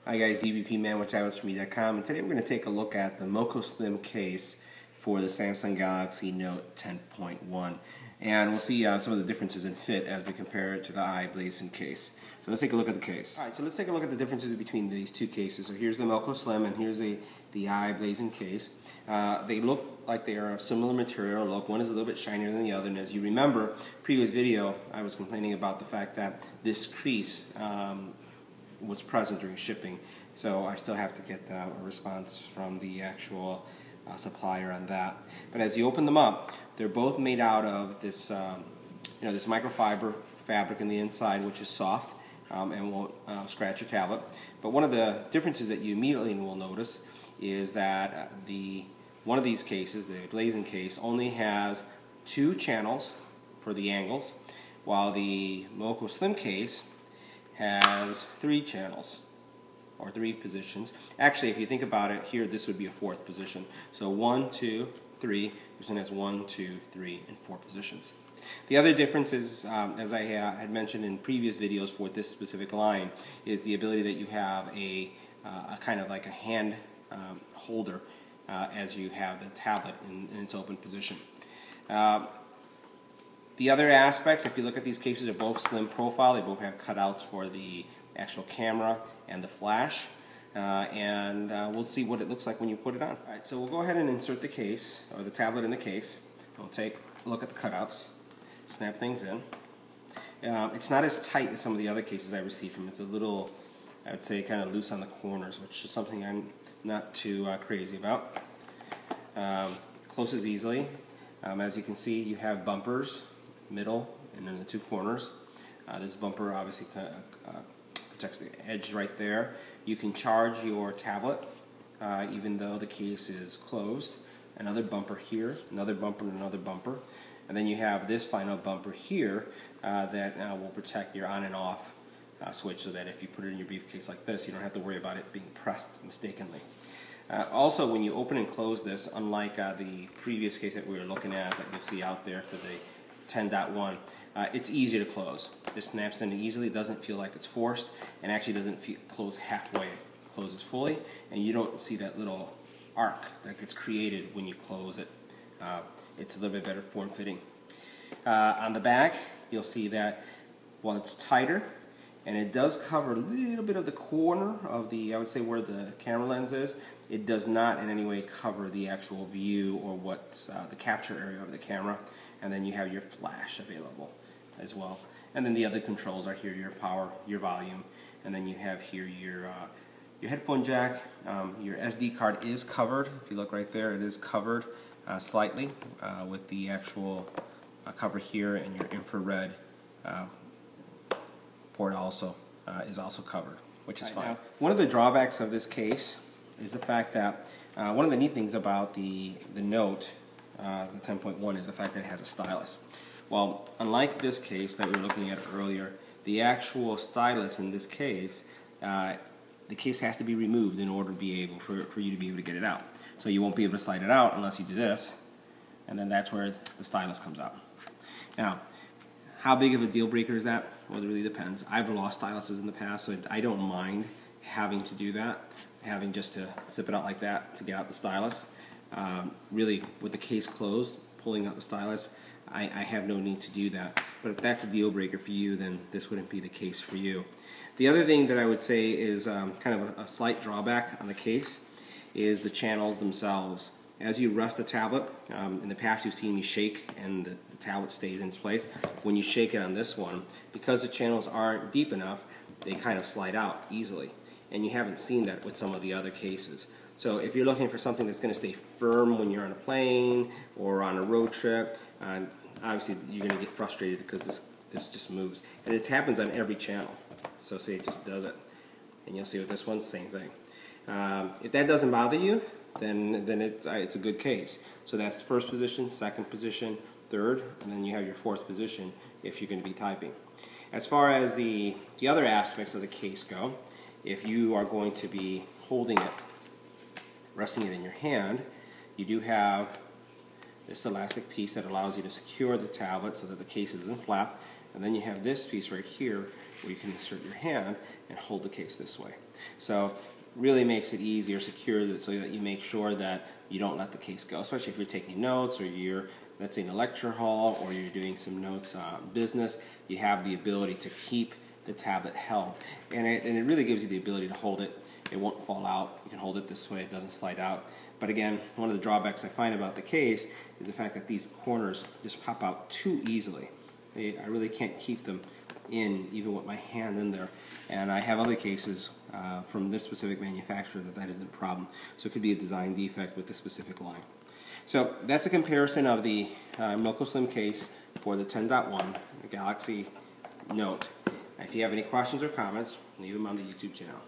Hi guys, EBPMAN with tabletsforme.com, and today we're going to take a look at the Moko Slim case for the Samsung Galaxy Note 10.1, and we'll see some of the differences in fit as we compare it to the iBlason case. So let's take a look at the case. Alright, so let's take a look at the differences between these two cases. So here's the Moko Slim and here's the iBlason case. They look like they are of similar material. Look, one is a little bit shinier than the other, and as you remember, previous video I was complaining about the fact that this crease was present during shipping, so I still have to get a response from the actual supplier on that. But as you open them up, they're both made out of this this microfiber fabric in the inside, which is soft and won't scratch your tablet. But one of the differences that you immediately will notice is that one of these cases, the iBlason case, only has 2 channels for the angles, while the Moko Slim case has 3 channels, or 3 positions. Actually, if you think about it, here this would be a 4th position. So 1, 2, 3. This one has 1, 2, 3, and 4 positions. The other difference is, as I had mentioned in previous videos for this specific line, is the ability that you have a kind of like a hand holder as you have the tablet in its open position. The other aspects, if you look at these cases, are both slim profile. They both have cutouts for the actual camera and the flash. And we'll see what it looks like when you put it on. Alright, so we'll go ahead and insert the case, or the tablet in the case. We'll take a look at the cutouts, snap things in. It's not as tight as some of the other cases I received from. It's a little, I would say, kind of loose on the corners, which is something I'm not too crazy about. Closes easily. As you can see, you have bumpers, middle, and then the 2 corners. This bumper obviously protects the edge right there. You can charge your tablet even though the case is closed. Another bumper here, another bumper, and another bumper. And then you have this final bumper here that will protect your on and off switch, so that if you put it in your briefcase like this, you don't have to worry about it being pressed mistakenly. Also, when you open and close this, unlike the previous case that we were looking at that you'll see out there for the 10.1, it's easier to close. This snaps in easily, doesn't feel like it's forced, and actually doesn't close halfway. It closes fully, and you don't see that little arc that gets created when you close it. It's a little bit better form-fitting. On the back, you'll see that while it's tighter, and it does cover a little bit of the corner of the, I would say, where the camera lens is, it does not in any way cover the actual view or what's the capture area of the camera. And then you have your flash available as well. And then the other controls are here, your power, your volume, and then you have here your headphone jack. Your SD card is covered. If you look right there, it is covered slightly with the actual cover here, and your infrared port also is also covered, which is fine. Now, one of the drawbacks of this case is the fact that one of the neat things about the Note, the 10.1, is the fact that it has a stylus. Well, unlike this case that we were looking at earlier, the actual stylus in this case, the case has to be removed in order to be able for you to be able to get it out. So you won't be able to slide it out unless you do this, and then that's where the stylus comes out. Now, how big of a deal breaker is that? Well, it really depends. I've lost styluses in the past, so I don't mind having to do that, having just to zip it out like that to get out the stylus. Really, with the case closed, pulling out the stylus, I have no need to do that. But if that's a deal breaker for you, then this wouldn't be the case for you. The other thing that I would say is kind of a slight drawback on the case is the channels themselves. As you rest the tablet, in the past you've seen me shake and the tablet stays in its place. When you shake it on this one, because the channels aren't deep enough, they kind of slide out easily. And you haven't seen that with some of the other cases. So if you're looking for something that's going to stay firm when you're on a plane or on a road trip, obviously you're going to get frustrated because this just moves. And it happens on every channel. So say it just does it. And you'll see with this one, same thing. If that doesn't bother you, then it's a good case. So that's 1st position, 2nd position, 3rd, and then you have your 4th position if you're going to be typing. As far as the other aspects of the case go, if you are going to be holding it, resting it in your hand, you do have this elastic piece that allows you to secure the tablet so that the case isn't flat, and then you have this piece right here where you can insert your hand and hold the case this way. So really makes it easier, secure it so that you make sure that you don't let the case go, especially if you're taking notes or you're, let's say, in a lecture hall or you're doing some notes on business. You have the ability to keep the tablet held, and it really gives you the ability to hold it. It won't fall out. You can hold it this way. It doesn't slide out. But again, one of the drawbacks I find about the case is the fact that these corners just pop out too easily. I really can't keep them in, even with my hand in there. And I have other cases from this specific manufacturer that isn't a problem. So it could be a design defect with this specific line. So that's a comparison of the Moko Slim case for the 10.1, the Galaxy Note. If you have any questions or comments, leave them on the YouTube channel.